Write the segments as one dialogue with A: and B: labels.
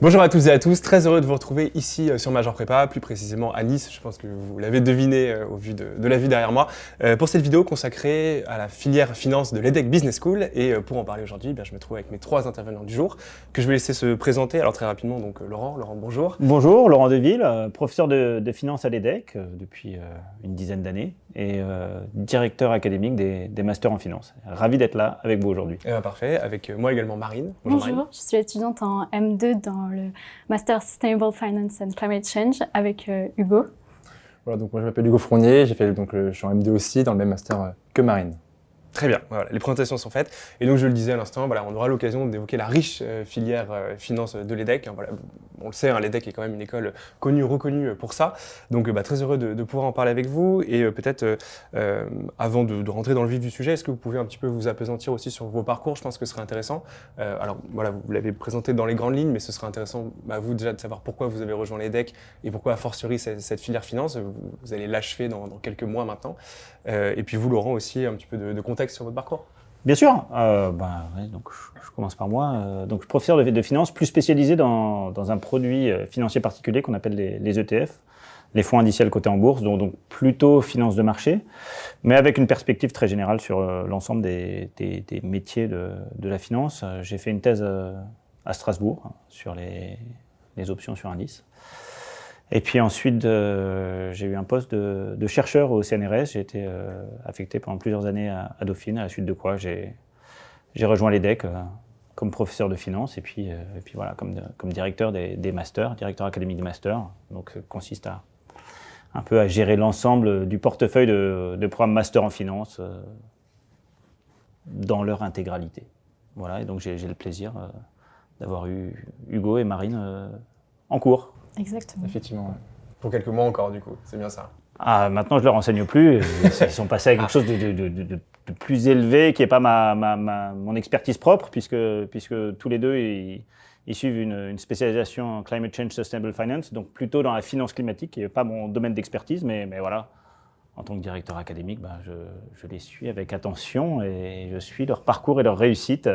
A: Bonjour à toutes et à tous, très heureux de vous retrouver ici sur Major Prépa, plus précisément à Nice, je pense que vous l'avez deviné au vu de la vue derrière moi, pour cette vidéo consacrée à la filière finance de l'EDHEC Business School. Et pour en parler aujourd'hui, je me trouve avec mes trois intervenants du jour, que je vais laisser se présenter. Alors très rapidement, donc Laurent, bonjour.
B: Bonjour, Laurent Deville, professeur de finance à l'EDHEC depuis une dizaine d'années et directeur académique des masters en finance. Ravi d'être là avec vous aujourd'hui.
A: Parfait, avec moi également Marine.
C: Bonjour,
A: Marine.
C: Je suis étudiante en M2 dans le Master Sustainable Finance and Climate Change avec Hugo.
D: Voilà, donc moi je m'appelle Hugo Fournier, je suis en M2 aussi dans le même master que Marine.
A: Très bien, voilà, les présentations sont faites. Et donc je le disais à l'instant, on aura l'occasion d'évoquer la riche filière finance de l'EDHEC. On le sait, l'EDHEC est quand même une école connue, reconnue pour ça. Donc très heureux de pouvoir en parler avec vous. Et peut-être, avant de rentrer dans le vif du sujet, est-ce que vous pouvez un petit peu vous appesantir aussi sur vos parcours? Je pense que ce serait intéressant. Vous l'avez présenté dans les grandes lignes, mais ce serait intéressant, vous déjà, de savoir pourquoi vous avez rejoint l'EDHEC et pourquoi, a fortiori, cette filière finance. Vous allez l'achever dans quelques mois maintenant. Et puis vous, Laurent, aussi, un petit peu de contexte sur votre parcours.
B: Bien sûr, donc je commence par moi. Donc, je suis professeur de finance plus spécialisé dans un produit financier particulier qu'on appelle les ETF, les fonds indiciels cotés en bourse, donc plutôt finance de marché, mais avec une perspective très générale sur l'ensemble des métiers de la finance. J'ai fait une thèse à Strasbourg sur les options sur indices. Et puis ensuite, j'ai eu un poste de chercheur au CNRS. J'ai été affecté pendant plusieurs années à Dauphine, à la suite de quoi j'ai rejoint l'EDHEC comme professeur de finance et puis voilà, comme directeur des masters, directeur académique des masters. Donc, consiste un peu à gérer l'ensemble du portefeuille de programmes master en finance dans leur intégralité. Voilà, et donc j'ai le plaisir d'avoir eu Hugo et Marine en cours.
C: Exactement.
D: Effectivement. Ouais.
A: Pour quelques mois encore, du coup, c'est bien ça.
B: Maintenant, je ne leur enseigne plus. Ils sont passés à quelque chose de plus élevé, qui n'est pas mon expertise propre, puisque tous les deux, ils suivent une spécialisation en Climate Change Sustainable Finance, donc plutôt dans la finance climatique, qui n'est pas mon domaine d'expertise, mais voilà. En tant que directeur académique, je les suis avec attention et je suis leur parcours et leur réussite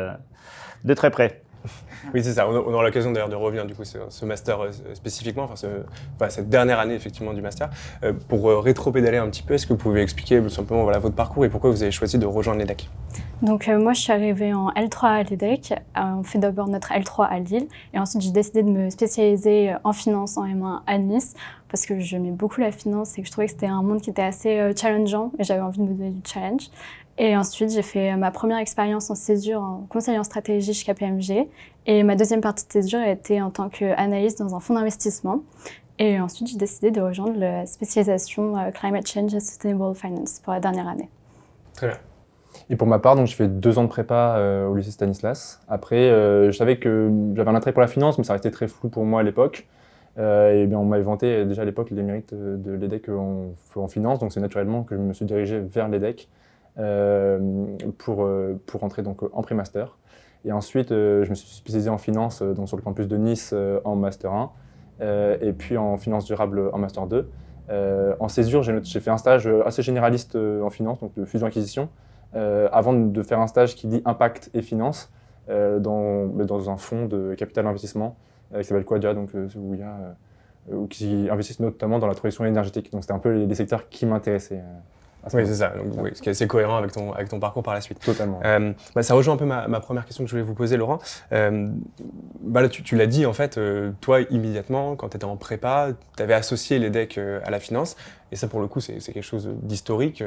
B: de très près.
A: Oui, c'est ça. On aura l'occasion d'ailleurs de revenir du coup sur ce master spécifiquement, cette dernière année effectivement du master. Pour rétro-pédaler un petit peu, est-ce que vous pouvez expliquer simplement votre parcours et pourquoi vous avez choisi de rejoindre l'EDHEC?
C: Donc moi, je suis arrivée en L3 à l'EDHEC. On fait d'abord notre L3 à Lille. Et ensuite, j'ai décidé de me spécialiser en finance en M1 à Nice parce que j'aimais beaucoup la finance et que je trouvais que c'était un monde qui était assez challengeant et j'avais envie de me donner du challenge. Et ensuite, j'ai fait ma première expérience en césure en conseil en stratégie chez KPMG. Et ma deuxième partie de césure a été en tant qu'analyste dans un fonds d'investissement. Et ensuite, j'ai décidé de rejoindre la spécialisation Climate Change and Sustainable Finance pour la dernière année.
A: Très bien.
D: Et pour ma part, donc, j'ai fait 2 ans de prépa au lycée Stanislas. Après, je savais que j'avais un attrait pour la finance, mais ça restait très flou pour moi à l'époque. On m'avait vanté déjà à l'époque les mérites de l'EDHEC en finance, donc c'est naturellement que je me suis dirigé vers l'EDHEC pour rentrer donc en pré-master. Et ensuite, je me suis spécialisé en finance donc sur le campus de Nice en master 1 et puis en finance durable en master 2. En césure, j'ai fait un stage assez généraliste en finance, donc de fusion-acquisition, avant de faire un stage qui dit impact et finance dans un fonds de capital investissement qui s'appelle Quadia, donc qui investissent notamment dans la transition énergétique. Donc c'était un peu les secteurs qui m'intéressaient.
A: Oui, c'est ça. Donc, oui, ce qui est assez cohérent avec ton parcours par la suite.
D: Totalement.
A: Ça rejoint un peu ma première question que je voulais vous poser, Laurent. Là, tu l'as dit, en fait, toi, immédiatement, quand tu étais en prépa, tu avais associé l'EDHEC à la finance. Et ça, pour le coup, c'est quelque chose d'historique.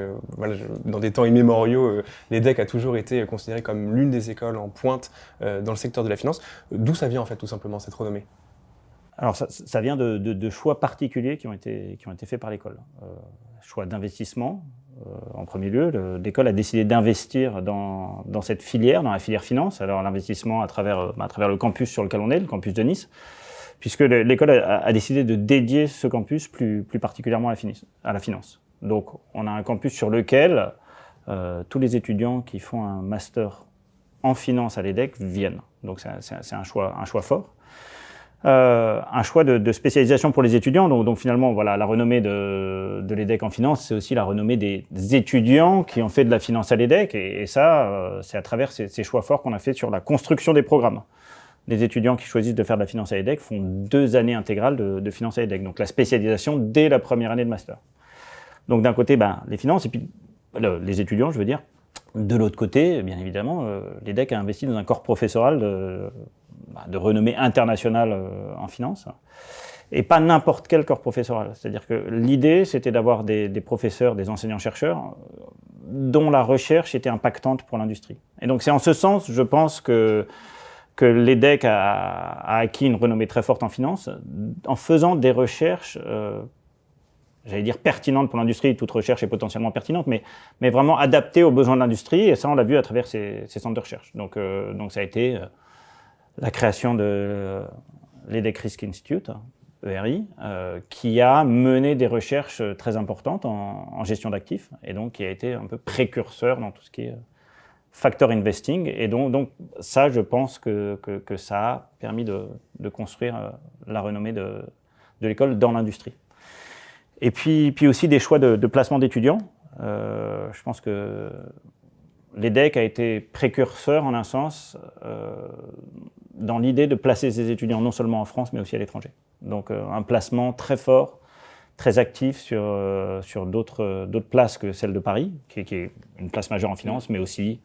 A: Dans des temps immémoriaux, l'EDHEC a toujours été considérée comme l'une des écoles en pointe dans le secteur de la finance. D'où ça vient, en fait, tout simplement, cette renommée?
B: Alors, ça vient de choix particuliers qui ont été faits par l'école. Choix d'investissement, en premier lieu. L'école a décidé d'investir dans cette filière, dans la filière finance. Alors, l'investissement à travers le campus sur lequel on est, le campus de Nice, puisque l'école a décidé de dédier ce campus plus particulièrement à la finance. Donc, on a un campus sur lequel tous les étudiants qui font un master en finance à l'EDHEC viennent. Donc, c'est un choix fort. Un choix de spécialisation pour les étudiants. Donc finalement, voilà, la renommée de l'EDHEC en finance, c'est aussi la renommée des étudiants qui ont fait de la finance à l'EDHEC. Et ça, c'est à travers ces choix forts qu'on a fait sur la construction des programmes. les étudiants qui choisissent de faire de la finance à l'EDEC font 2 années intégrales de finance à l'EDEC, donc la spécialisation dès la première année de master. Donc d'un côté, les finances, et puis les étudiants, je veux dire. De l'autre côté, bien évidemment, l'EDEC a investi dans un corps professoral de renommée internationale en finance, et pas n'importe quel corps professoral. C'est-à-dire que l'idée, c'était d'avoir des professeurs, des enseignants-chercheurs dont la recherche était impactante pour l'industrie. Et donc c'est en ce sens, je pense, que l'EDEC a acquis une renommée très forte en finance, en faisant des recherches, j'allais dire pertinentes pour l'industrie. Toute recherche est potentiellement pertinente, mais vraiment adaptée aux besoins de l'industrie, et ça on l'a vu à travers ces centres de recherche. Donc ça a été la création de l'EDEC Risk Institute, ERI, qui a mené des recherches très importantes en gestion d'actifs, et donc qui a été un peu précurseur dans tout ce qui est factor investing, et donc ça, je pense que ça a permis de construire la renommée de l'école dans l'industrie. Et puis aussi des choix de placement d'étudiants. Je pense que l'EDEC a été précurseur en un sens dans l'idée de placer ses étudiants non seulement en France mais aussi à l'étranger. Donc un placement très fort, très actif sur d'autres places que celle de Paris, qui est une place majeure en finance, mais aussi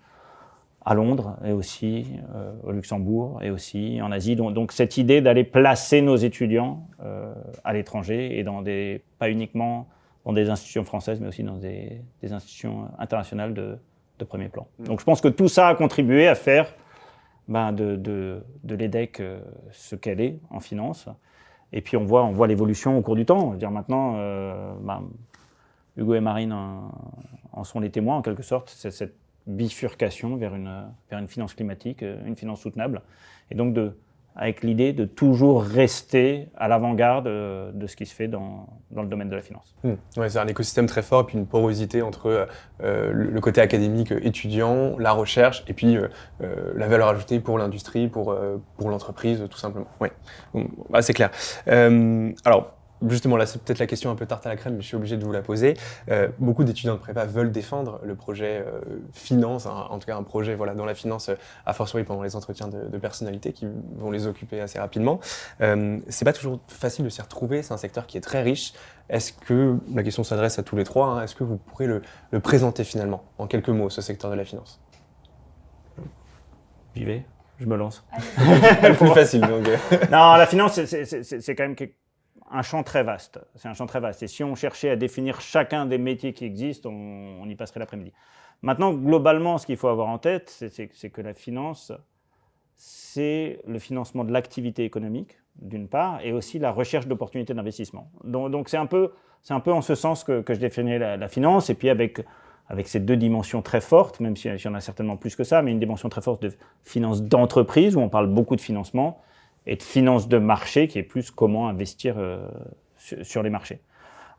B: à Londres et aussi au Luxembourg et aussi en Asie. Donc cette idée d'aller placer nos étudiants à l'étranger et pas uniquement dans des institutions françaises, mais aussi dans des institutions internationales de premier plan. Donc je pense que tout ça a contribué à faire de l'EDEC ce qu'elle est en finance. Et puis on voit l'évolution au cours du temps. Je veux dire, maintenant, Hugo et Marine en sont les témoins en quelque sorte. C'est cette bifurcation vers une finance climatique, une finance soutenable. Et donc avec l'idée de toujours rester à l'avant-garde de ce qui se fait dans le domaine de la finance.
A: Ouais, c'est un écosystème très fort, et puis une porosité entre le côté académique étudiant, la recherche, et puis la valeur ajoutée pour l'industrie, pour l'entreprise, tout simplement. Ouais, c'est clair. Alors, justement, là, c'est peut-être la question un peu tarte à la crème, mais je suis obligé de vous la poser. Beaucoup d'étudiants de prépa veulent défendre le projet finance, en tout cas un projet dans la finance, a fortiori pendant les entretiens de personnalité qui vont les occuper assez rapidement. C'est pas toujours facile de s'y retrouver, c'est un secteur qui est très riche. Est-ce que, la question s'adresse à tous les trois, est-ce que vous pourrez le présenter finalement, en quelques mots, ce secteur de la finance?
B: J'y vais, je me lance.
A: Le plus facile, donc.
B: Non, la finance, c'est quand même un champ très vaste. C'est un champ très vaste. Et si on cherchait à définir chacun des métiers qui existent, on y passerait l'après-midi. Maintenant, globalement, ce qu'il faut avoir en tête, c'est que la finance, c'est le financement de l'activité économique, d'une part, et aussi la recherche d'opportunités d'investissement. Donc c'est un peu en ce sens que je définis la finance, et puis avec ces 2 dimensions très fortes, même s'il y en a certainement plus que ça, mais une dimension très forte de finance d'entreprise, où on parle beaucoup de financement, et de finance de marché, qui est plus comment investir sur les marchés.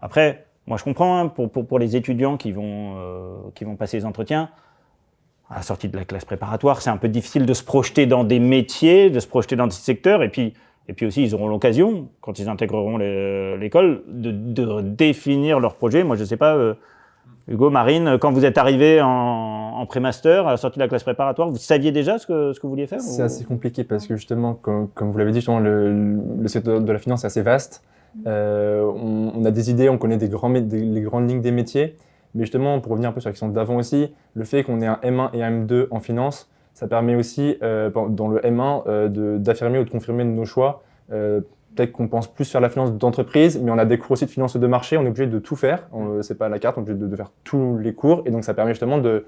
B: Après, moi je comprends, pour les étudiants qui vont passer les entretiens, à la sortie de la classe préparatoire, c'est un peu difficile de se projeter dans des métiers, de se projeter dans des secteurs, et puis aussi ils auront l'occasion, quand ils intégreront l'école, de définir leur projet. Moi je ne sais pas, Hugo, Marine, quand vous êtes arrivés en pré-master, à la sortie de la classe préparatoire, vous saviez déjà ce que vous vouliez faire?
D: C'est assez compliqué parce que justement, comme vous l'avez dit, justement, le secteur de la finance est assez vaste. On a des idées, on connaît les grandes lignes des métiers. Mais justement, pour revenir un peu sur la question d'avant aussi, le fait qu'on ait un M1 et un M2 en finance, ça permet aussi, dans le M1, d'affirmer ou de confirmer nos choix. Peut-être qu'on pense plus faire la finance d'entreprise, mais on a des cours aussi de finance de marché, on est obligé de tout faire. C'est pas à la carte, on est obligé de faire tous les cours. Et donc, ça permet justement de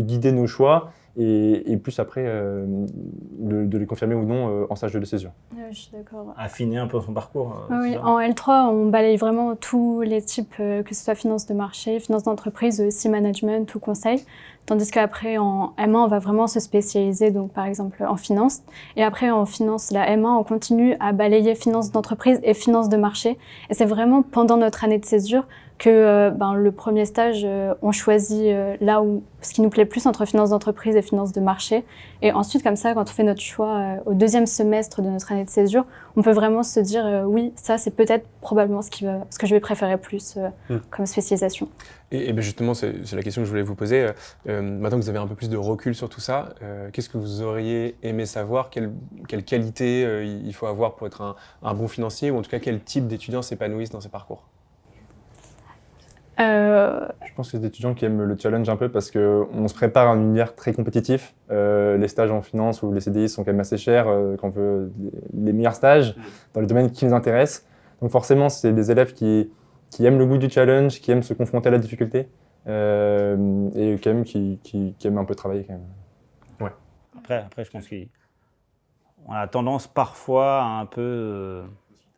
D: guider nos choix et plus après de les confirmer ou non en stage de décision.
C: Je suis d'accord.
B: Affiner un peu son parcours.
C: Oui, en L3, on balaye vraiment tous les types, que ce soit finance de marché, finance d'entreprise, aussi management ou conseil. Tandis qu'après, en M1, on va vraiment se spécialiser, donc par exemple en finance. Et après, en finance, la M1, on continue à balayer finance d'entreprise et finance de marché. Et c'est vraiment pendant notre année de césure que le premier stage, on choisit là où ce qui nous plaît plus entre finance d'entreprise et finance de marché. Et ensuite, comme ça, quand on fait notre choix au deuxième semestre de notre année de césure, on peut vraiment se dire oui, ça c'est peut-être probablement ce que je vais préférer plus comme spécialisation.
A: Et justement, c'est la question que je voulais vous poser. Maintenant que vous avez un peu plus de recul sur tout ça, qu'est-ce que vous auriez aimé savoir? Quelle qualité il faut avoir pour être un bon financier, ou en tout cas quel type d'étudiants s'épanouissent dans ces parcours?
D: Je pense que c'est des étudiants qui aiment le challenge un peu parce qu'on se prépare à un univers très compétitif. Les stages en finance ou les CDI sont quand même assez chers quand on veut les meilleurs stages dans les domaines qui nous intéressent. Donc forcément, c'est des élèves qui aiment le goût du challenge, qui aiment se confronter à la difficulté et quand même qui aiment un peu travailler quand même.
A: Ouais.
B: Après, je pense qu'on a tendance parfois à un peu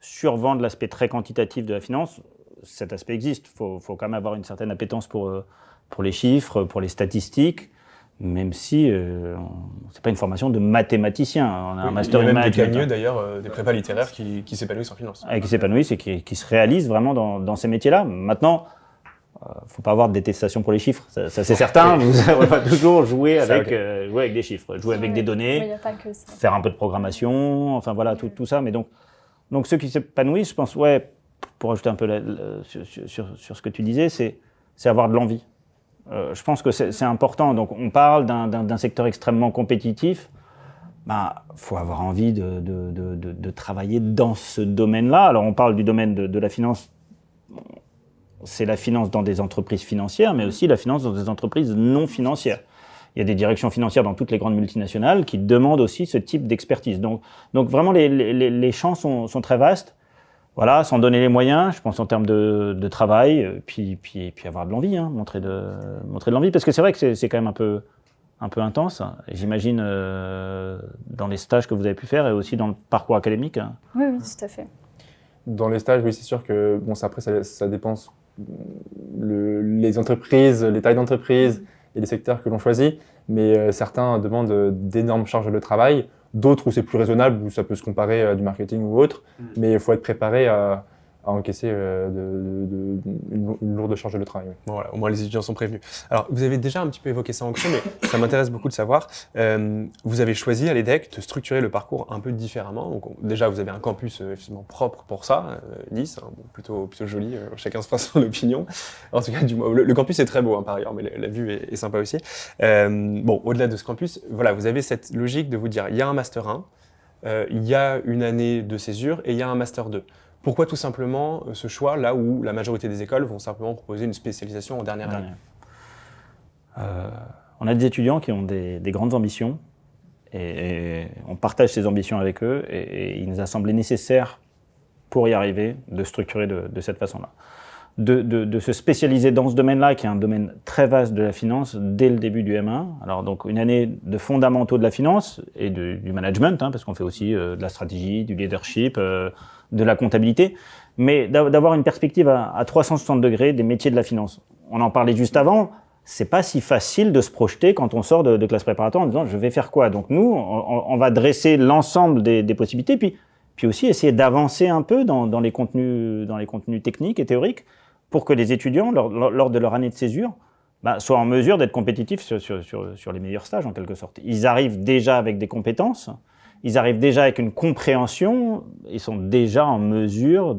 B: survendre l'aspect très quantitatif de la finance. Cet aspect existe. Il faut quand même avoir une certaine appétence pour les chiffres, pour les statistiques, même si ce n'est pas une formation de mathématicien. On a un master
A: in maths. Il y a même des
B: management.
A: gagneux d'ailleurs, des prépas littéraires qui s'épanouissent en finance.
B: Qui s'épanouissent et qui se réalisent vraiment dans ces métiers-là. Maintenant, il ne faut pas avoir de détestation pour les chiffres, ça c'est certain. Vous n'allez pas toujours jouer avec des chiffres, jouer avec des données,
C: Il n'y a pas que ça.
B: faire un peu de programmation, enfin voilà, tout ça. Mais donc ceux qui s'épanouissent, je pense, pour ajouter un peu sur ce que tu disais, c'est avoir de l'envie. Je pense que c'est important. Donc on parle d'un secteur extrêmement compétitif. Faut avoir envie de travailler dans ce domaine-là. Alors on parle du domaine de la finance. C'est la finance dans des entreprises financières, mais aussi la finance dans des entreprises non financières. Il y a des directions financières dans toutes les grandes multinationales qui demandent aussi ce type d'expertise. Donc vraiment, les champs sont très vastes. Voilà, s'en donner les moyens, je pense en termes de travail, puis avoir de l'envie, montrer de l'envie. Parce que c'est vrai que c'est quand même un peu intense. J'imagine dans les stages que vous avez pu faire et aussi dans le parcours académique.
C: Oui, tout à fait.
D: Dans les stages, oui, c'est sûr que après, ça dépend les entreprises, les tailles d'entreprise et les secteurs que l'on choisit. Mais certains demandent d'énormes charges de travail, d'autres où c'est plus raisonnable, où ça peut se comparer à du marketing ou autre. Mais il faut être préparé à encaisser une lourde charge de travail.
A: Bon, voilà, au moins les étudiants sont prévenus. Alors, vous avez déjà un petit peu évoqué ça en creux, mais ça m'intéresse beaucoup de savoir. Vous avez choisi à l'EDEC de structurer le parcours un peu différemment. Donc, déjà, vous avez un campus effectivement propre pour ça, Nice, plutôt joli, chacun se fera son opinion. En tout cas, le campus est très beau par ailleurs, mais la vue est sympa aussi. Au-delà de ce campus, voilà, vous avez cette logique de vous dire, il y a un Master 1, il y a une année de césure et il y a un Master 2. Pourquoi tout simplement ce choix là où la majorité des écoles vont simplement proposer une spécialisation en dernière année?
B: On a des étudiants qui ont des grandes ambitions et on partage ces ambitions avec eux et il nous a semblé nécessaire pour y arriver de structurer de cette façon-là. De se spécialiser dans ce domaine-là, qui est un domaine très vaste de la finance, dès le début du M1. Alors donc une année de fondamentaux de la finance et du management, parce qu'on fait aussi de la stratégie, du leadership, de la comptabilité, mais d'avoir une perspective à 360 degrés des métiers de la finance. On en parlait juste avant, c'est pas si facile de se projeter quand on sort de classe préparatoire en disant je vais faire quoi. Donc nous, on va dresser l'ensemble des possibilités, puis aussi essayer d'avancer un peu dans les contenus techniques et théoriques pour que les étudiants, lors de leur année de césure, soient en mesure d'être compétitifs sur les meilleurs stages en quelque sorte. Ils arrivent déjà avec des compétences, ils arrivent déjà avec une compréhension, ils sont déjà en mesure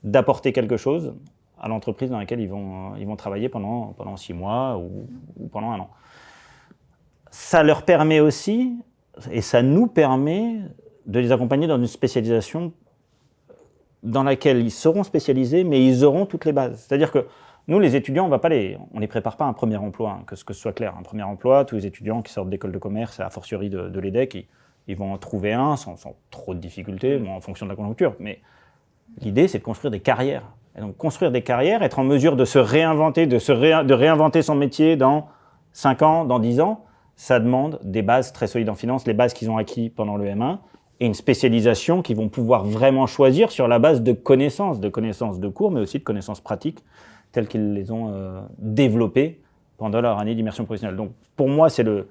B: d'apporter quelque chose à l'entreprise dans laquelle ils vont travailler pendant 6 mois ou pendant 1 an. Ça leur permet aussi, et ça nous permet de les accompagner dans une spécialisation dans laquelle ils seront spécialisés, mais ils auront toutes les bases. C'est-à-dire que nous, les étudiants, on les prépare pas à un premier emploi, que ce soit clair. Un premier emploi, tous les étudiants qui sortent d'école de commerce, a fortiori de l'EDEC, ils vont en trouver un sans trop de difficultés, en fonction de la conjoncture. Mais l'idée, c'est de construire des carrières. Et donc, construire des carrières, être en mesure de se réinventer, de réinventer son métier dans 5 ans, dans 10 ans, ça demande des bases très solides en finance, les bases qu'ils ont acquis pendant le M1, et une spécialisation qu'ils vont pouvoir vraiment choisir sur la base de connaissances de cours, mais aussi de connaissances pratiques, telles qu'ils les ont développées pendant leur année d'immersion professionnelle. Donc, pour moi, c'est le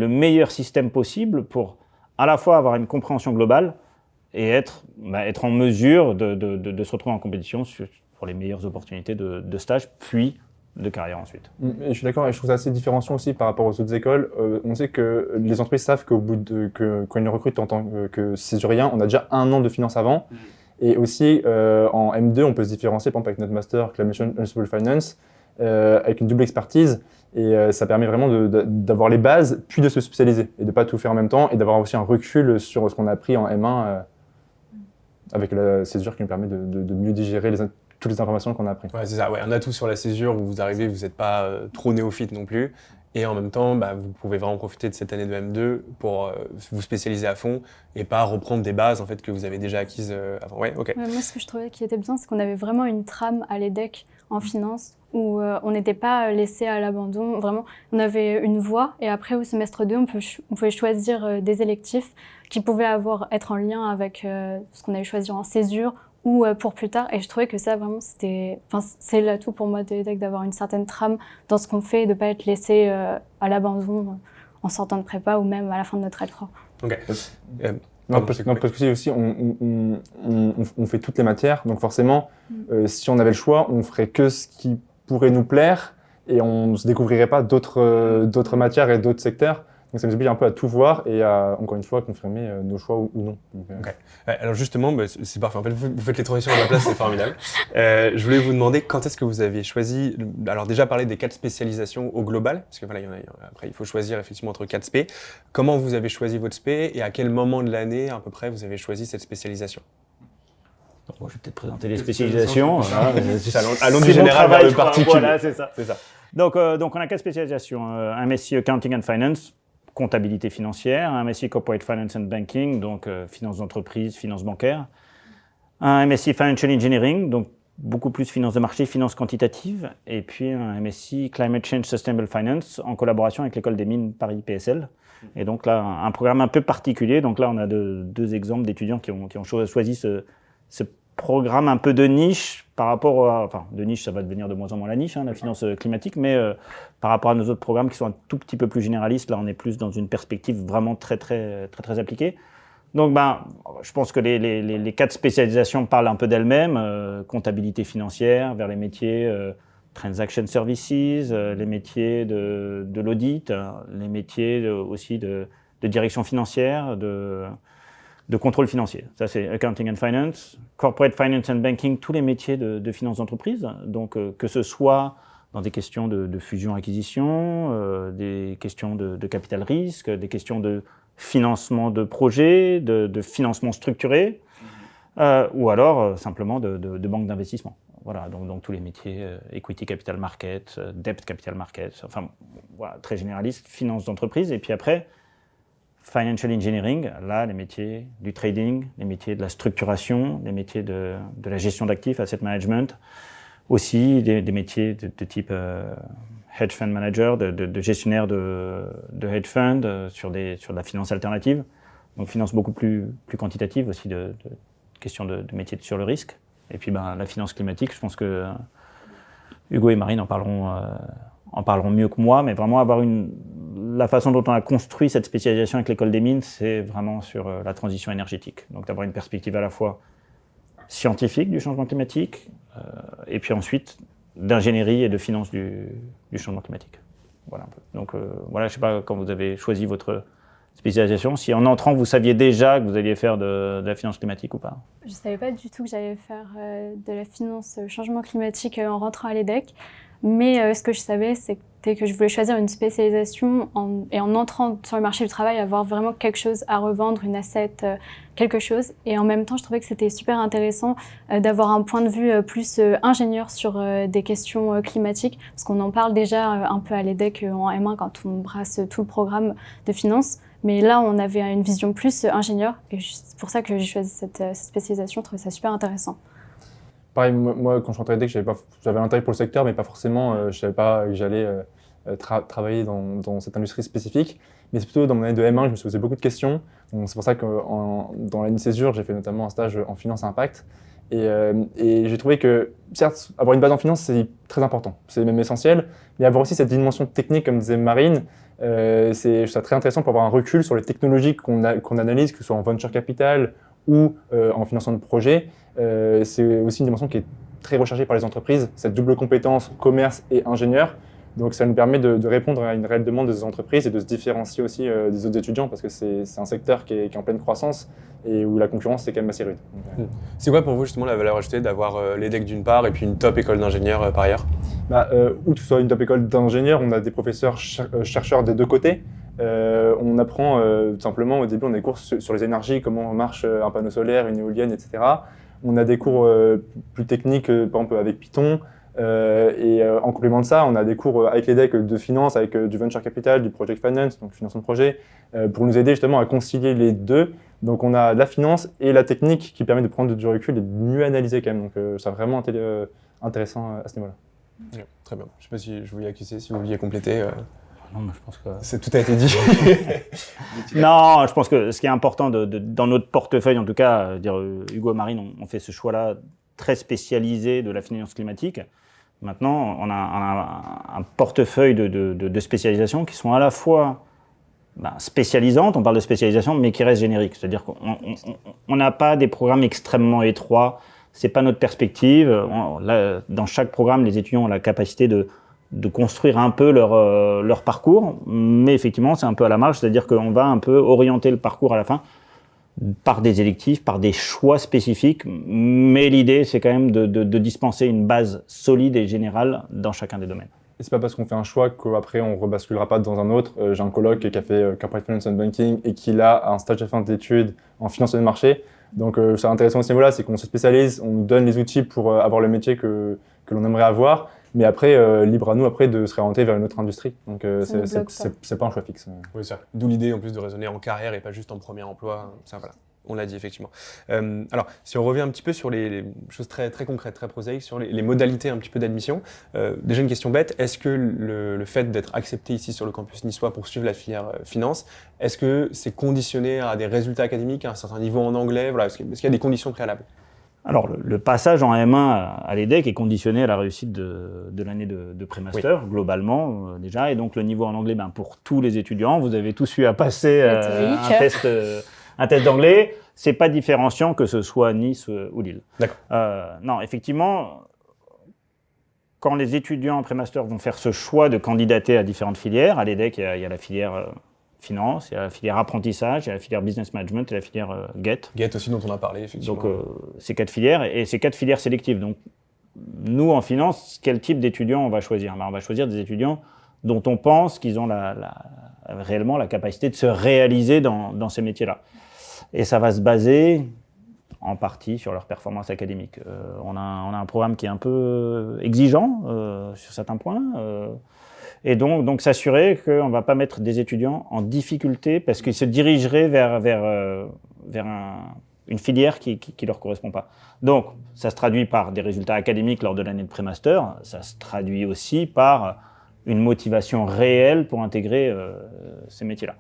B: meilleur système possible pour à la fois avoir une compréhension globale et être en mesure de se retrouver en compétition pour les meilleures opportunités de stage, puis de carrière ensuite.
D: Et je suis d'accord, et je trouve ça assez différenciant aussi par rapport aux autres écoles. On sait que les entreprises savent qu'au bout quand ils nous recrutent en tant que césurien, on a déjà 1 an de finance avant. Et aussi, en M2, on peut se différencier, par exemple, avec notre master Climate Municipal Finance, avec une double expertise. Et ça permet vraiment d'avoir les bases, puis de se spécialiser, et de ne pas tout faire en même temps, et d'avoir aussi un recul sur ce qu'on a appris en M1, avec la césure qui nous permet de mieux digérer toutes les informations qu'on a apprises.
A: Ouais, c'est ça, ouais, un atout sur la césure où vous arrivez, vous n'êtes pas trop néophyte non plus. Et en même temps, vous pouvez vraiment profiter de cette année de M2 pour vous spécialiser à fond et pas reprendre des bases en fait, que vous avez déjà acquises avant. Ouais, ok.
C: Ouais, moi, ce que je trouvais qui était bien, c'est qu'on avait vraiment une trame à l'EDEC en finance où on n'était pas laissé à l'abandon. Vraiment, on avait une voie et après, au semestre 2, on pouvait choisir des électifs qui pouvaient être en lien avec ce qu'on allait choisir en césure ou pour plus tard. Et je trouvais que ça, vraiment, c'est l'atout pour moi de l'EDEC d'avoir une certaine trame dans ce qu'on fait et de ne pas être laissé à l'abandon en sortant de prépa ou même à la fin de notre L3.
A: Ok.
D: Non, parce que aussi, on fait toutes les matières, donc forcément, si on avait le choix, on ferait que ce qui pourrait nous plaire et on ne se découvrirait pas d'autres matières et d'autres secteurs. Donc ça nous oblige un peu à tout voir et à, encore une fois, confirmer nos choix ou non. Donc,
A: okay. Alors justement, c'est parfait. En fait, vous faites les transitions à ma place, c'est formidable. Je voulais vous demander quand est-ce que vous avez choisi, alors déjà parler des 4 spécialisations au global, parce que voilà, après il faut choisir effectivement entre 4 spé. Comment vous avez choisi votre spé et à quel moment de l'année à peu près vous avez choisi cette spécialisation?
B: Bon, je vais peut-être présenter les spécialisations.
A: Allons du général vers le particulier.
B: Voilà, c'est ça. Donc on a 4 spécialisations. Un MSc Accounting and Finance, comptabilité financière, un MSc Corporate Finance and Banking, donc finance d'entreprise, finance bancaire, un MSc Financial Engineering, donc beaucoup plus finance de marché, finance quantitative, et puis un MSc Climate Change Sustainable Finance en collaboration avec l'école des mines Paris PSL. Et donc là, un programme un peu particulier. Donc là, on a deux exemples d'étudiants qui ont choisi ce programme un peu de niche par rapport à... Enfin, de niche, ça va devenir de moins en moins la niche, la finance climatique, mais par rapport à nos autres programmes qui sont un tout petit peu plus généralistes, là, on est plus dans une perspective vraiment très appliquée. Donc, je pense que les 4 spécialisations parlent un peu d'elles-mêmes. Comptabilité financière vers les métiers transaction services, les métiers de l'audit, les métiers aussi de direction financière, de contrôle financier. Ça, c'est Accounting and Finance. Corporate Finance and Banking, tous les métiers de finance d'entreprise. Donc, que ce soit dans des questions de fusion-acquisition, des questions de capital risque, des questions de financement de projets, de financement structuré, ou alors simplement de banque d'investissement. Voilà, donc tous les métiers equity capital market, debt capital market, enfin, voilà, très généraliste, finance d'entreprise. Et puis après, Financial Engineering, là, les métiers du trading, les métiers de la structuration, les métiers de la gestion d'actifs, asset management, aussi des métiers de type hedge fund manager, de gestionnaire de hedge fund sur de la finance alternative, donc finance beaucoup plus quantitative aussi, de questions de métiers sur le risque. Et puis la finance climatique, je pense que Hugo et Marine en parleront mieux que moi, mais vraiment la façon dont on a construit cette spécialisation avec l'école des mines, c'est vraiment sur la transition énergétique. Donc d'avoir une perspective à la fois scientifique du changement climatique, et puis ensuite d'ingénierie et de finance du changement climatique. Voilà un peu. Donc voilà, je ne sais pas quand vous avez choisi votre spécialisation, si en entrant vous saviez déjà que vous alliez faire de la finance climatique ou pas.
C: Je ne savais pas du tout que j'allais faire de la finance changement climatique en rentrant à l'EDEC. Mais ce que je savais, c'était que je voulais choisir une spécialisation et en entrant sur le marché du travail, avoir vraiment quelque chose à revendre, une asset, quelque chose. Et en même temps, je trouvais que c'était super intéressant d'avoir un point de vue plus ingénieur sur des questions climatiques, parce qu'on en parle déjà un peu à l'EDEC en M1 quand on brasse tout le programme de finance. Mais là, on avait une vision plus ingénieur, et c'est pour ça que j'ai choisi cette spécialisation. Je trouvais ça super intéressant.
D: Pareil, moi, quand je suis rentré à l'EDEC, j'avais l'intérêt pour le secteur, mais pas forcement, je ne savais pas que j'allais travailler dans cette industrie spécifique. Mais c'est plutôt dans mon année de M1 que je me suis posé beaucoup de questions. Donc, c'est pour ça que dans l'année césure, j'ai fait notamment un stage en finance impact. Et j'ai trouvé que, certes, avoir une base en finance, c'est très important, c'est même essentiel, mais avoir aussi cette dimension technique, comme disait Marine, c'est très intéressant pour avoir un recul sur les technologies qu'on analyse, que ce soit en venture capital ou en financement de projet. C'est aussi une dimension qui est très recherché par les entreprises, cette double compétence commerce et ingénieur. Donc ça nous permet de répondre à une réelle demande des entreprises et de se différencier aussi des autres étudiants parce que c'est un secteur qui est en pleine croissance et où la concurrence est quand même assez rude.
A: C'est quoi pour vous justement la valeur ajoutée d'avoir l'EDEC d'une part et puis une top école d'ingénieurs par ailleurs?
D: Où que ce soit une top école d'ingénieurs, on a des professeurs chercheurs des deux côtés. On apprend tout simplement, au début on a des cours sur les énergies, comment marche un panneau solaire, une éolienne, etc. On a des cours plus techniques, par exemple avec Python. En complément de ça, on a des cours avec l'EDEC de finance, avec du venture capital, du project finance, donc financement de projet, pour nous aider justement à concilier les deux. Donc on a la finance et la technique qui permet de prendre du recul et de mieux analyser quand même. Donc c'est vraiment intéressant à ce niveau-là.
A: Ouais, très bien. Je ne sais pas si je voulais accuser, si vous vouliez compléter.
B: Non, mais je pense que...
A: Tout a été dit.
B: Non, je pense que ce qui est important dans notre portefeuille, en tout cas, Hugo et Marine ont fait ce choix-là très spécialisé de la finance climatique. Maintenant, on a un portefeuille de spécialisations qui sont à la fois spécialisantes, on parle de spécialisation, mais qui restent génériques. C'est-à-dire qu'on n'a pas des programmes extrêmement étroits, c'est pas notre perspective. Dans chaque programme, les étudiants ont la capacité de construire un peu leur parcours, mais effectivement, c'est un peu à la marge, c'est-à-dire qu'on va un peu orienter le parcours à la fin par des électifs, par des choix spécifiques, mais l'idée, c'est quand même de dispenser une base solide et générale dans chacun des domaines.
D: Et c'est pas parce qu'on fait un choix qu'après on rebasculera pas dans un autre. J'ai un coloc qui a fait Corporate Finance and Banking et qui a un stage de fin d'études en finance de marché. Donc c'est intéressant à ce niveau-là, c'est qu'on se spécialise, on nous donne les outils pour avoir le métier que l'on aimerait avoir, mais après, libre à nous après de se réorienter vers une autre industrie. Donc c'est pas un choix fixe.
A: Oui, ça. D'où l'idée en plus de raisonner en carrière et pas juste en premier emploi. Ça, voilà. On l'a dit effectivement. Alors, si on revient un petit peu sur les choses très, très concrètes, très prosaïques, sur les modalités un petit peu d'admission, déjà une question bête, est-ce que le fait d'être accepté ici sur le campus niçois pour suivre la filière finance, est-ce que c'est conditionné à des résultats académiques, à un certain niveau en anglais, voilà, est-ce qu'il y a des conditions préalables?
B: Alors, le passage en M1 à l'EDEC est conditionné à la réussite de l'année de pré-master, oui, globalement déjà. Et donc, le niveau en anglais, pour tous les étudiants, vous avez tous eu à passer un test d'anglais. C'est pas différenciant que ce soit Nice ou Lille.
A: D'accord.
B: Non, effectivement, quand les étudiants en pré-master vont faire ce choix de candidater à différentes filières, à l'EDEC, il y a la filière finance, il y a la filière apprentissage, il y a la filière business management et la filière GET.
A: GET aussi dont on a parlé, effectivement.
B: Donc, ces 4 filières, et ces 4 filières sélectives. Donc, nous, en finance, quel type d'étudiants on va choisir? On va choisir des étudiants dont on pense qu'ils ont réellement la capacité de se réaliser dans ces métiers-là. Et ça va se baser en partie sur leur performance académique. On a un programme qui est un peu exigeant sur certains points. Et donc s'assurer qu'on ne va pas mettre des étudiants en difficulté parce qu'ils se dirigeraient vers une filière qui ne leur correspond pas. Donc, ça se traduit par des résultats académiques lors de l'année de pré-master. Ça se traduit aussi par une motivation réelle pour intégrer ces métiers-là.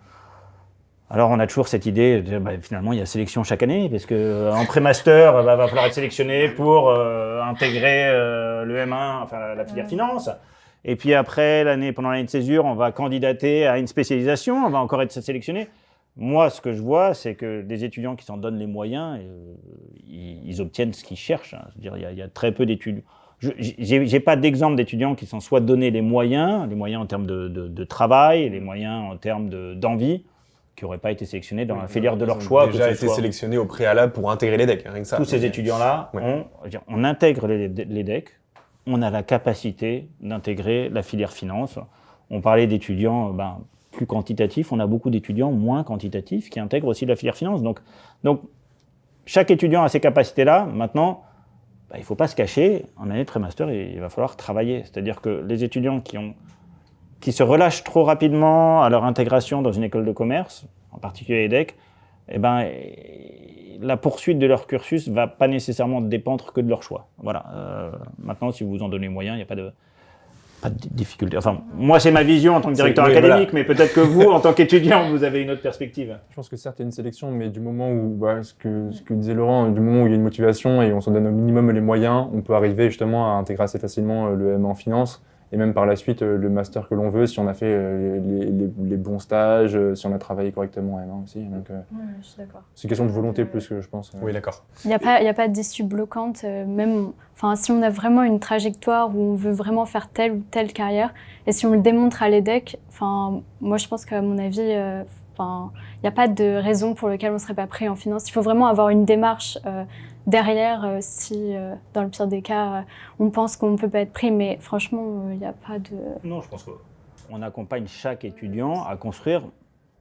B: Alors, on a toujours cette idée, finalement, il y a sélection chaque année, parce qu'en pré-master, va falloir être sélectionné pour intégrer le M1, enfin la filière finance. Et puis après, pendant l'année de césure, on va candidater à une spécialisation, on va encore être sélectionné. Moi, ce que je vois, c'est que des étudiants qui s'en donnent les moyens, ils obtiennent ce qu'ils cherchent. C'est-à-dire, il y a très peu d'étudiants. J'ai pas d'exemple d'étudiants qui s'en soient donné les moyens en termes de travail, les moyens en termes d'envie, qui n'auraient pas été sélectionnés dans la filière de leur choix.
A: Ils ont déjà été sélectionnés au préalable pour intégrer l'EDEC, rien que ça.
B: Tous ces étudiants-là, on intègre l'EDEC, on a la capacité d'intégrer la filière finance. On parlait d'étudiants plus quantitatifs, on a beaucoup d'étudiants moins quantitatifs qui intègrent aussi la filière finance. Donc chaque étudiant a ces capacités-là. Maintenant, il ne faut pas se cacher, en année de pré-master, il va falloir travailler. C'est-à-dire que les étudiants qui se relâchent trop rapidement à leur intégration dans une école de commerce, en particulier EDEC, la poursuite de leur cursus ne va pas nécessairement dépendre que de leur choix. Voilà. Maintenant, si vous vous en donnez moyen, il n'y a pas de difficulté. Enfin, moi, c'est ma vision en tant que directeur académique, mais peut-être que vous, en tant qu'étudiant, vous avez une autre perspective.
D: Je pense que certes, il y a une sélection, mais du moment où, ce que disait Laurent, du moment où il y a une motivation et on s'en donne au minimum les moyens, on peut arriver justement à intégrer assez facilement le M en finance et même par la suite le master que l'on veut, si on a fait les bons stages, si on a travaillé correctement en M1 aussi. Donc,
C: je suis d'accord.
D: c'est une question de volonté plus que je pense.
A: Oui, d'accord.
C: Il n'y a pas d'issue bloquante, même si on a vraiment une trajectoire où on veut vraiment faire telle ou telle carrière, et si on le démontre à l'EDEC, moi je pense qu'à mon avis, il n'y a pas de raison pour laquelle on ne serait pas pris en finance. Il faut vraiment avoir une démarche derrière si, dans le pire des cas, on pense qu'on ne peut pas être pris, mais franchement, il n'y a pas de...
B: Non, je pense qu'on accompagne chaque étudiant à construire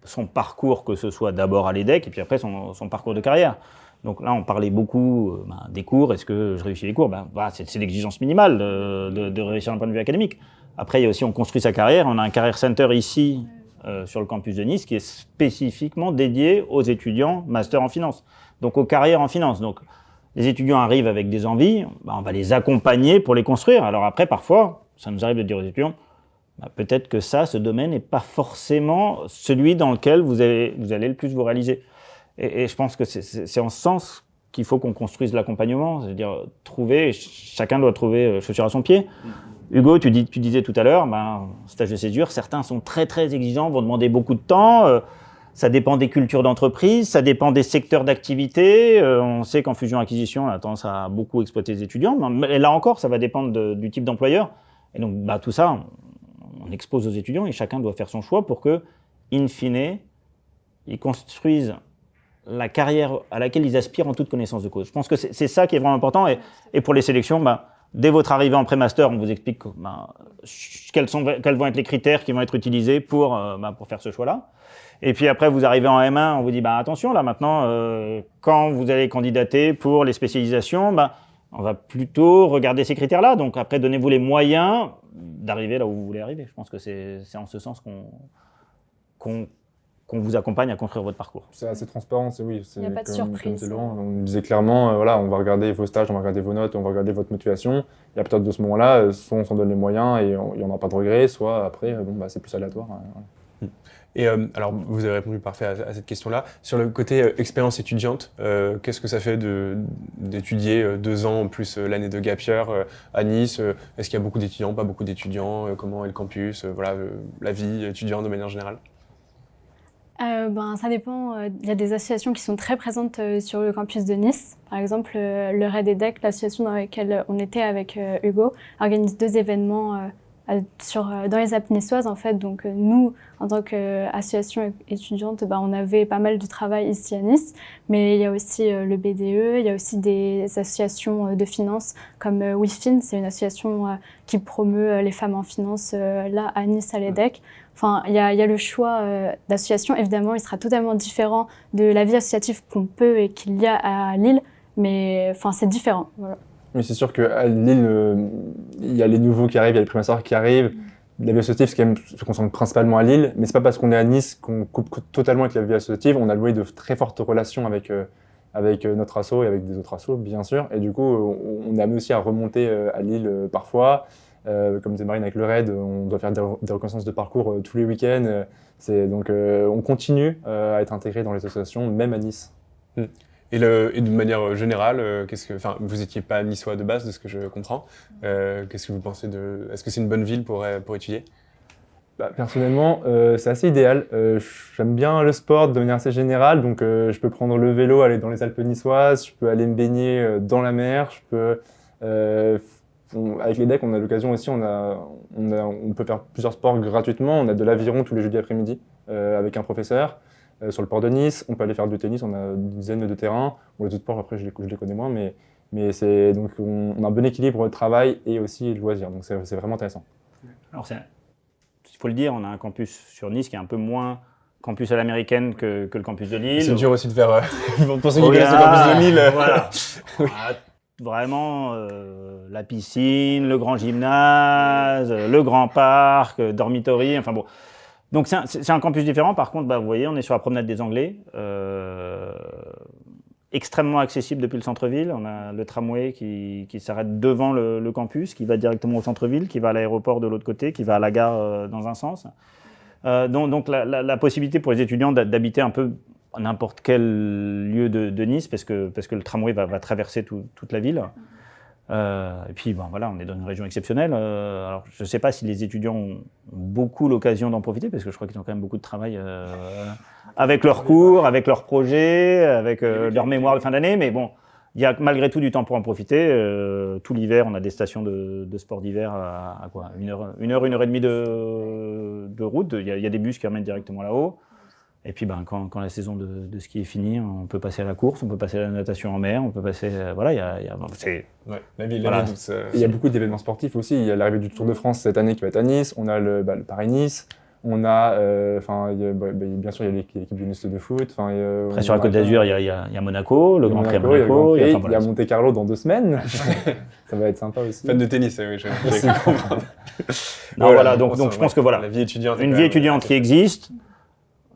B: son parcours, que ce soit d'abord à l'EDEC et puis après son parcours de carrière. Donc là, on parlait beaucoup des cours. Est-ce que je réussis les cours? C'est l'exigence minimale de réussir d'un point de vue académique. Après, il y a aussi, on construit sa carrière. On a un Career Center ici, sur le campus de Nice, qui est spécifiquement dédié aux étudiants master en finance, donc aux carrières en finance. Donc, les étudiants arrivent avec des envies, on va les accompagner pour les construire. Alors après, parfois, ça nous arrive de dire aux étudiants, peut-être que ce domaine n'est pas forcément celui dans lequel vous allez le plus vous réaliser. Et je pense que c'est en ce sens qu'il faut qu'on construise l'accompagnement, c'est-à-dire chacun doit trouver chaussure à son pied. Hugo, tu disais tout à l'heure, stage de césure, certains sont très très exigeants, vont demander beaucoup de temps. Ça dépend des cultures d'entreprise, ça dépend des secteurs d'activité. On sait qu'en fusion-acquisition, on a tendance à beaucoup exploiter les étudiants. Mais là encore, ça va dépendre du type d'employeur. Et donc, tout ça, on expose aux étudiants et chacun doit faire son choix pour que, in fine, ils construisent la carrière à laquelle ils aspirent en toute connaissance de cause. Je pense que c'est ça qui est vraiment important. Et pour les sélections, dès votre arrivée en pré-master, on vous explique quels vont être les critères qui vont être utilisés pour faire ce choix-là. Et puis après, vous arrivez en M1, on vous dit attention, là maintenant, quand vous allez candidater pour les spécialisations, on va plutôt regarder ces critères-là. Donc après, donnez-vous les moyens d'arriver là où vous voulez arriver. Je pense que c'est en ce sens qu'on vous accompagne à construire votre parcours.
D: C'est assez transparent, oui.
C: Il n'y a pas de surprise.
D: On disait clairement, on va regarder vos stages, on va regarder vos notes, on va regarder votre motivation. Et à partir de ce moment-là, soit on s'en donne les moyens et il n'y en aura pas de regret, soit après, c'est plus aléatoire.
A: Et alors, vous avez répondu parfait à cette question-là. Sur le côté expérience étudiante, qu'est-ce que ça fait d'étudier 2 ans plus l'année de gap year à Nice? Est-ce qu'il y a beaucoup d'étudiants, pas beaucoup d'étudiants? Comment est le campus? La vie étudiante de manière générale?
C: Ça dépend. Il y a des associations qui sont très présentes sur le campus de Nice. Par exemple, le RAID EDEC, l'association dans laquelle on était avec Hugo, organise 2 événements dans les Alpes niçoises en fait. Donc nous, en tant qu'association étudiante, on avait pas mal de travail ici à Nice, mais il y a aussi le BDE, il y a aussi des associations de finance comme WeFin, c'est une association qui promeut les femmes en finance là à Nice à l'EDEC. Il y a le choix d'association. Évidemment, il sera totalement différent de la vie associative qu'on peut et qu'il y a à Lille, mais c'est différent. Voilà.
D: Mais c'est sûr qu'à Lille, il y a les nouveaux qui arrivent, il y a les prémasters qui arrivent. La vie associative, c'est quand même se concentre principalement à Lille, mais c'est pas parce qu'on est à Nice qu'on coupe totalement avec la vie associative. On a noué de très fortes relations avec notre asso et avec des autres assos, bien sûr. Et du coup, on est amené aussi à remonter à Lille parfois. Comme disait Marine avec le RAID, on doit faire des reconnaissances de parcours tous les week-ends. Donc on continue à être intégré dans les associations, même à Nice.
A: Et de manière générale, vous n'étiez pas niçois de base, de ce que je comprends. Qu'est-ce que vous pensez est-ce que c'est une bonne ville pour étudier?
D: Personnellement, c'est assez idéal. J'aime bien le sport de manière assez générale, donc je peux prendre le vélo, aller dans les Alpes niçoises, je peux aller me baigner dans la mer, je peux... avec l'EDEC, on a l'occasion aussi, on peut faire plusieurs sports gratuitement. On a de l'aviron tous les jeudis après-midi avec un professeur. Sur le port de Nice, on peut aller faire du tennis, on a une dizaine de terrains. Les autres sports, après, je les connais moins, mais donc on a un bon équilibre de travail et aussi de loisirs, donc c'est vraiment intéressant.
B: Alors, il faut le dire, on a un campus sur Nice qui est un peu moins campus à l'américaine que le campus de Lille.
A: C'est dur aussi de faire... pour ceux qui connaissent le campus de Lille.
B: Voilà. Vraiment, la piscine, le grand gymnase, le grand parc, dormitory, Donc c'est un campus différent. Par contre, vous voyez, on est sur la promenade des Anglais, extrêmement accessible depuis le centre-ville. On a le tramway qui s'arrête devant le campus, qui va directement au centre-ville, qui va à l'aéroport de l'autre côté, qui va à la gare dans un sens. Donc la possibilité pour les étudiants d'habiter un peu à n'importe quel lieu de Nice, parce que le tramway va traverser toute la ville. Et puis, voilà, on est dans une région exceptionnelle. Alors, je ne sais pas si les étudiants ont beaucoup l'occasion d'en profiter, parce que je crois qu'ils ont quand même beaucoup de travail avec leurs cours, avec leurs projets, avec leur mémoire de fin d'année. Mais bon, il y a malgré tout du temps pour en profiter. Tout l'hiver, on a des stations de sport d'hiver à quoi, une heure et demie de route. Il y a des bus qui emmènent directement là-haut. Et puis, quand la saison de ski est finie, on peut passer à la course, on peut passer à la natation en mer, on peut passer... voilà,
A: la ville
B: voilà.
A: douce.
D: Il y a beaucoup d'événements sportifs aussi. Il y a l'arrivée du Tour de France cette année qui va être à Nice. On a le Paris-Nice. On a, bien sûr, il y a l'équipe de Nice de foot.
B: Après, sur la Côte d'Azur, il y a Monaco, le Grand Prix à Monaco.
D: Il y a Monte-Carlo dans 2 semaines. Ça va être sympa aussi.
A: Fan de tennis, oui, je comprends.
B: Non, voilà, donc je pense que voilà,
A: la vie étudiante,
B: une vie étudiante qui existe,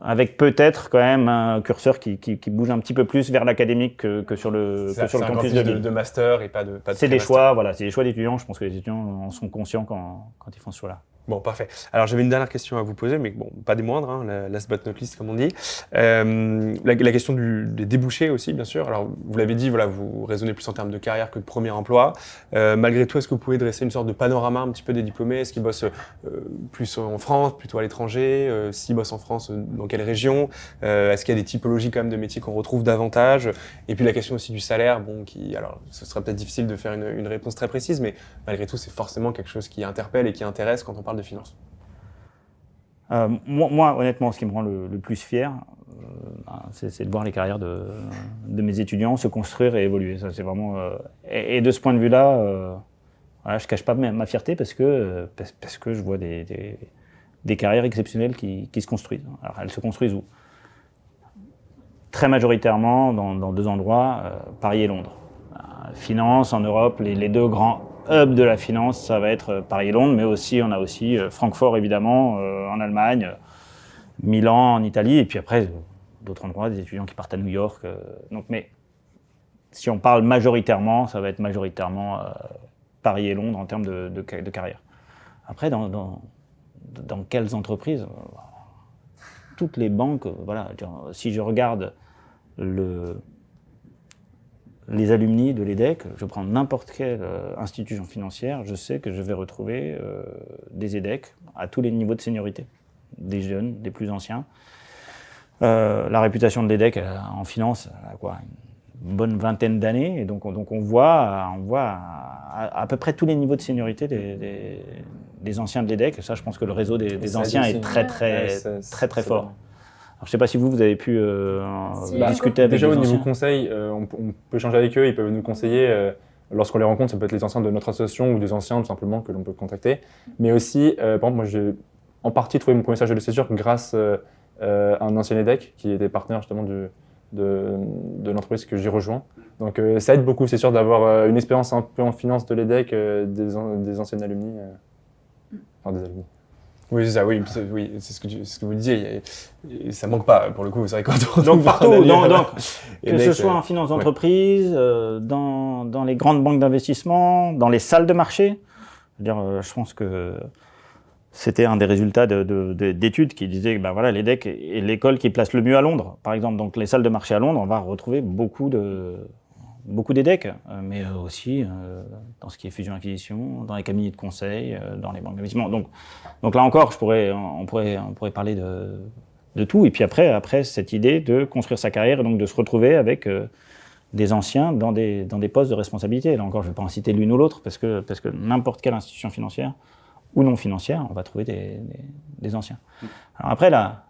B: avec peut-être quand même un curseur qui bouge un petit peu plus vers l'académique que sur le campus
A: de master et pas de
B: c'est des choix, voilà, c'est des choix d'étudiants. Je pense que les étudiants en sont conscients quand ils font ce choix-là.
A: Bon, parfait. Alors, j'avais une dernière question à vous poser, mais bon, pas des moindres, hein, last but not least, comme on dit. La question des débouchés aussi, bien sûr. Alors, vous l'avez dit, voilà, vous raisonnez plus en termes de carrière que de premier emploi. Malgré tout, est-ce que vous pouvez dresser une sorte de panorama un petit peu des diplômés? Est-ce qu'ils bossent plus en France, plutôt à l'étranger? S'ils bossent en France, dans quelle région? Est-ce qu'il y a des typologies quand même de métiers qu'on retrouve davantage? Et puis la question aussi du salaire, alors, ce sera peut-être difficile de faire une réponse très précise, mais malgré tout, c'est forcément quelque chose qui interpelle et qui intéresse quand on parle de finance.
B: Moi, honnêtement, ce qui me rend le plus fier, c'est de voir les carrières de mes étudiants se construire et évoluer. Ça, c'est vraiment, et de ce point de vue-là, voilà, je ne cache pas ma fierté parce que je vois des carrières exceptionnelles qui se construisent. Alors, elles se construisent où? Très majoritairement dans 2 endroits, Paris et Londres. Finance en Europe, les 2 grands hub de la finance, ça va être Paris et Londres, mais aussi on a aussi Francfort évidemment en Allemagne, Milan en Italie, et puis après d'autres endroits, des étudiants qui partent à New York. Donc, mais si on parle majoritairement, ça va être majoritairement Paris et Londres en termes de carrière. Après, dans quelles entreprises? Toutes les banques, voilà. Si je regarde les alumni de l'EDEC, je prends n'importe quelle institution financière, je sais que je vais retrouver des EDEC à tous les niveaux de seniorité, des jeunes, des plus anciens. La réputation de l'EDEC en finance, elle a quoi, une bonne vingtaine d'années, et donc on voit à peu près tous les niveaux de seniorité des anciens de l'EDEC. Ça, je pense que le réseau des anciens est très fort. Alors, je ne sais pas si vous avez pu discuter avec
D: déjà
B: des
D: au niveau
B: anciens.
D: conseil, on peut échanger avec eux, ils peuvent nous conseiller. Lorsqu'on les rencontre, ça peut être les anciens de notre association ou des anciens tout simplement que l'on peut contacter. Mais aussi, par exemple, moi j'ai en partie trouvé mon premier stage de césure grâce à un ancien EDEC qui était partenaire justement de l'entreprise que j'ai rejoint. Donc ça aide beaucoup, c'est sûr, d'avoir une expérience un peu en finance de l'EDEC, des anciens alumni, enfin des alumni.
A: Oui, c'est ça, oui, c'est ce que vous disiez. Et ça manque pas, pour le coup, c'est vrai quand on retrouve
B: Donc partout,
A: et
B: que
A: mec,
B: ce soit en finance d'entreprise, dans les grandes banques d'investissement, dans les salles de marché. Je pense que c'était un des résultats d'études qui disait que voilà, l'EDEC est l'école qui place le mieux à Londres, par exemple. Donc les salles de marché à Londres, on va retrouver beaucoup d'EDEC, mais aussi dans ce qui est fusion-acquisition, dans les cabinets de conseil, dans les banques d'investissement. Donc là encore, on pourrait parler de tout. Et puis après, cette idée de construire sa carrière et donc de se retrouver avec des anciens dans des postes de responsabilité. Là encore, je ne vais pas en citer l'une ou l'autre parce que n'importe quelle institution financière ou non financière, on va trouver des anciens. Alors après, la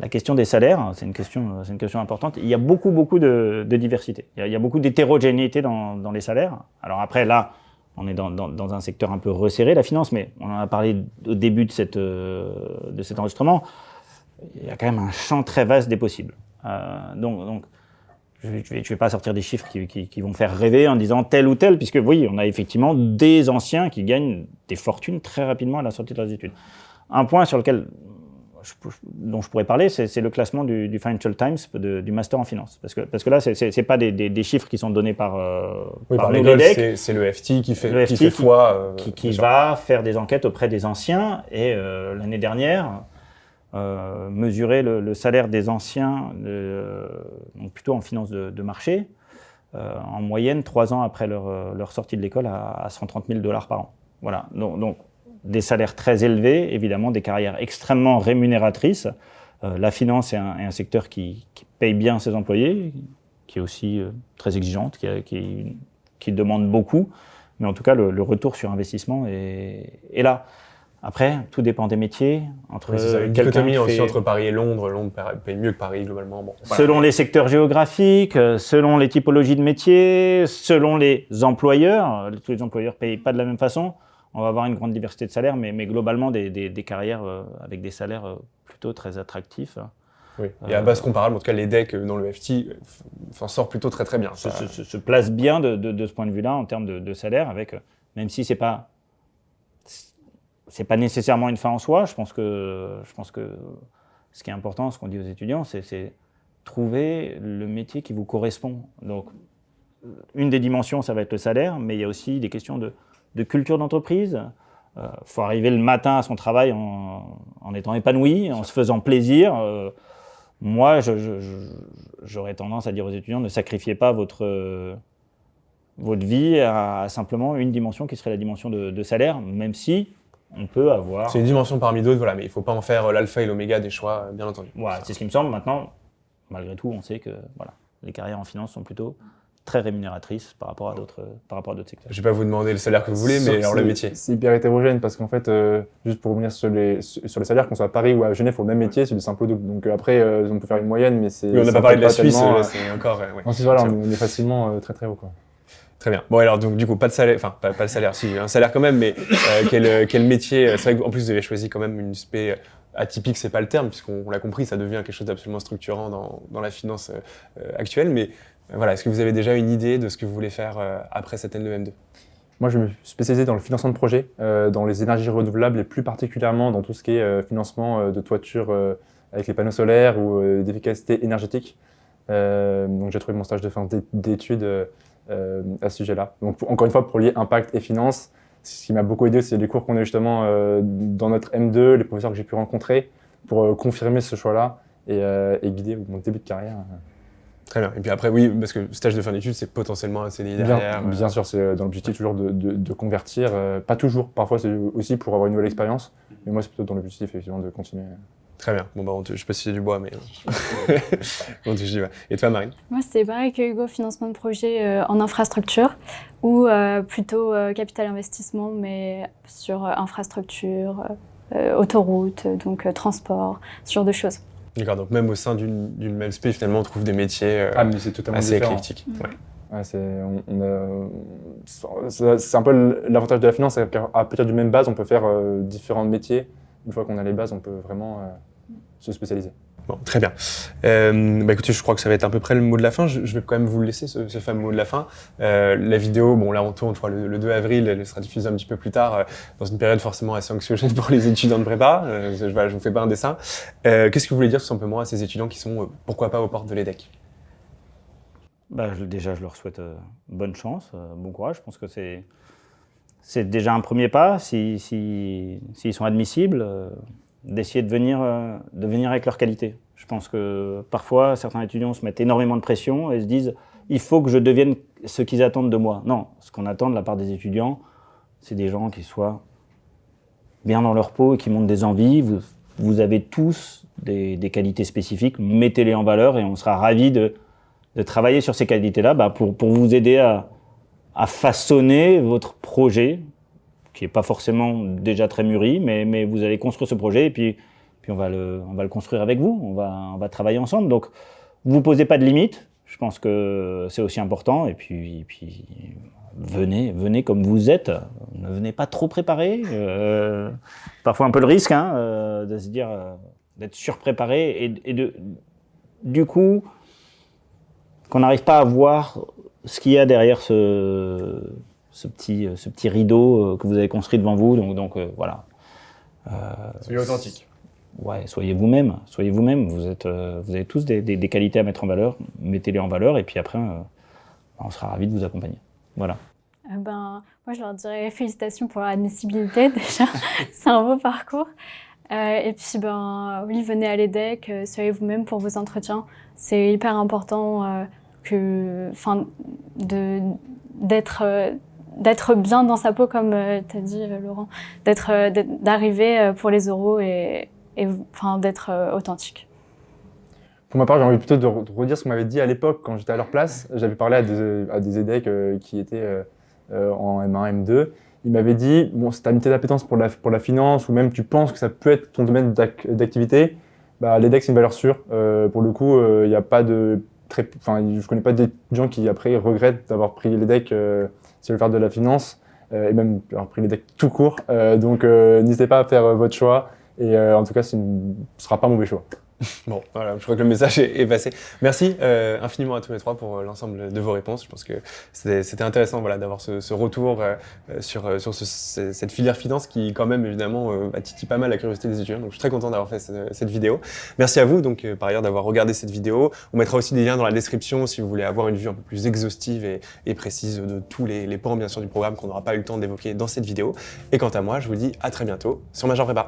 B: question des salaires, c'est une question importante. Il y a beaucoup de diversité. Il y a beaucoup d'hétérogénéité dans les salaires. Alors après, là, on est dans un secteur un peu resserré, la finance, mais on en a parlé au début de cet enregistrement. Il y a quand même un champ très vaste des possibles. Donc je vais pas sortir des chiffres qui vont faire rêver en disant tel ou tel, puisque oui, on a effectivement des anciens qui gagnent des fortunes très rapidement à la sortie de leurs études. Un point sur lequel dont je pourrais parler, c'est le classement du Financial Times du master en finance. Parce que là, c'est pas des chiffres qui sont donnés par
A: l'EDEC. C'est le FT qui fait foi.
B: Qui va faire des enquêtes auprès des anciens. Et l'année dernière, mesurer le salaire des anciens, donc plutôt en finance de marché, en moyenne 3 ans après leur sortie de l'école à 130 000 $ par an. Voilà, donc des salaires très élevés, évidemment, des carrières extrêmement rémunératrices. La finance est un secteur qui paye bien ses employés, qui est aussi très exigeante, qui demande beaucoup. Mais en tout cas, le retour sur investissement est là. Après, tout dépend des métiers.
A: C'est ça, une dichotomie aussi entre Paris et Londres. Londres paye mieux que Paris, globalement. Bon,
B: selon les secteurs géographiques, selon les typologies de métiers, selon les employeurs. Tous les employeurs ne payent pas de la même façon. On va avoir une grande diversité de salaires, mais globalement, des carrières avec des salaires plutôt très attractifs.
A: Oui. Et à base comparable, en tout cas, l'EDEC dans le FT s'en sort plutôt très très bien.
B: Se place bien de ce point de vue-là en termes de salaire, avec, même si c'est pas nécessairement une fin en soi. Je pense que ce qui est important, ce qu'on dit aux étudiants, c'est trouver le métier qui vous correspond. Donc, une des dimensions, ça va être le salaire, mais il y a aussi des questions de culture d'entreprise. Faut arriver le matin à son travail en étant épanoui, en se faisant plaisir. Moi, j'aurais tendance à dire aux étudiants, ne sacrifiez pas votre vie à simplement une dimension qui serait la dimension de salaire, même si on peut avoir...
A: C'est une dimension parmi d'autres, voilà, mais il ne faut pas en faire l'alpha et l'oméga des choix, bien entendu.
B: Voilà, c'est ce qui me semble. Maintenant, malgré tout, on sait que les carrières en finance sont plutôt très rémunératrices par rapport à d'autres secteurs.
A: Je ne vais pas vous demander le salaire que vous voulez, mais alors le métier.
D: C'est hyper hétérogène parce qu'en fait, juste pour revenir sur les salaires, qu'on soit à Paris ou à Genève pour le même métier, c'est du simple au double. Donc après, on peut faire une moyenne, mais c'est...
A: Oui, on n'a pas parlé de la Suisse, c'est encore... ouais.
D: Ensuite, voilà, on est facilement très très haut, quoi.
A: Très bien. Bon, alors donc du coup, pas de salaire, enfin pas le salaire, si un salaire quand même, mais quel métier? C'est vrai qu'en plus vous avez choisi quand même une spé atypique, c'est pas le terme, puisqu'on l'a compris, ça devient quelque chose d'absolument structurant dans la finance actuelle. Mais voilà, est-ce que vous avez déjà une idée de ce que vous voulez faire après cette année de M2?
D: Moi, je me suis spécialisé dans le financement de projets, dans les énergies renouvelables et plus particulièrement dans tout ce qui est financement de toitures avec les panneaux solaires ou d'efficacité énergétique. Donc j'ai trouvé mon stage de fin d'études à ce sujet-là. Donc encore une fois, pour lier impact et finance, ce qui m'a beaucoup aidé, c'est les cours qu'on a justement dans notre M2, les professeurs que j'ai pu rencontrer pour confirmer ce choix-là et guider mon début de carrière.
A: Très bien. Et puis après, oui, parce que stage de fin d'études, c'est potentiellement un CDI derrière.
D: Bien sûr, c'est dans l'objectif toujours de convertir. Pas toujours, parfois c'est aussi pour avoir une nouvelle expérience. Mais moi, c'est plutôt dans l'objectif effectivement de continuer.
A: Très bien. Bon, bah, je sais pas si c'est du bois, mais on touche du bois. Et toi, Marine?
C: Moi, c'était pareil que Hugo, financement de projet en infrastructure ou plutôt capital investissement, mais sur infrastructure, autoroute, donc transport, ce genre de choses.
A: D'accord, donc même au sein d'une même spé, finalement, on trouve des métiers
D: mais c'est totalement
A: assez
D: différent.
A: éclectiques. Ouais.
D: Ouais, c'est un peu l'avantage de la finance, c'est qu'à partir d'une même base, on peut faire différents métiers. Une fois qu'on a les bases, on peut vraiment se spécialiser.
A: Bon, très bien. Bah écoutez, je crois que ça va être à peu près le mot de la fin. Je vais quand même vous le laisser, ce fameux mot de la fin. La vidéo, bon là on tourne, je crois, le 2 avril, elle sera diffusée un petit peu plus tard, dans une période forcément assez anxiogène pour les étudiants de prépa. Je vous fais pas un dessin. Qu'est-ce que vous voulez dire tout simplement à ces étudiants qui sont, pourquoi pas, aux portes de l'EDEC?
B: Déjà, je leur souhaite bonne chance, bon courage. Je pense que c'est déjà un premier pas, s'ils sont admissibles, d'essayer de venir avec leur qualité. Je pense que parfois, certains étudiants se mettent énormément de pression et se disent « il faut que je devienne ce qu'ils attendent de moi ». Non, ce qu'on attend de la part des étudiants, c'est des gens qui soient bien dans leur peau et qui montrent des envies. Vous avez tous des qualités spécifiques, mettez-les en valeur et on sera ravis de travailler sur ces qualités-là pour vous aider à façonner votre projet, qui n'est pas forcément déjà très mûri, mais vous allez construire ce projet et puis on va le construire avec vous, on va travailler ensemble. Donc, vous ne vous posez pas de limites, je pense que c'est aussi important. Et puis venez comme vous êtes, ne venez pas trop préparé. Parfois un peu le risque de se dire, d'être surpréparé et du coup, qu'on n'arrive pas à voir ce qu'il y a derrière ce petit rideau que vous avez construit devant vous. Donc voilà.
A: Soyez authentique.
B: Ouais, soyez vous-même. Vous avez tous des qualités à mettre en valeur. Mettez-les en valeur et puis après, on sera ravis de vous accompagner. Voilà.
C: Moi, je leur dirais félicitations pour leur admissibilité déjà. C'est un beau parcours. Et puis, oui, venez à l'EDEC, soyez vous-même pour vos entretiens. C'est hyper important d'être bien dans sa peau, comme tu as dit, Laurent, d'arriver pour les euros et d'être authentique.
D: Pour ma part, j'ai envie plutôt de redire ce qu'on m'avait dit à l'époque quand j'étais à leur place. J'avais parlé à des EDEC qui étaient en M1, M2. Ils m'avaient dit, bon, si tu as une telle appétence pour la finance ou même tu penses que ça peut être ton domaine d'activité, bah, l'EDEC c'est une valeur sûre. Pour le coup, il n'y a pas de je connais pas des gens qui après regrettent d'avoir pris l'EDEC si ils veulent faire de la finance et même avoir pris l'EDEC tout court. Donc n'hésitez pas à faire votre choix et en tout cas, ce ne sera pas un mauvais choix.
A: Bon, voilà, je crois que le message est passé. Merci infiniment à tous les trois pour l'ensemble de vos réponses. Je pense que c'était intéressant voilà, d'avoir ce retour sur cette filière finance qui, quand même, évidemment, titille pas mal la curiosité des étudiants. Donc, je suis très content d'avoir fait cette vidéo. Merci à vous, donc, par ailleurs, d'avoir regardé cette vidéo. On mettra aussi des liens dans la description si vous voulez avoir une vue un peu plus exhaustive et précise de tous les pans, bien sûr, du programme qu'on n'aura pas eu le temps d'évoquer dans cette vidéo. Et quant à moi, je vous dis à très bientôt sur Major Prépa.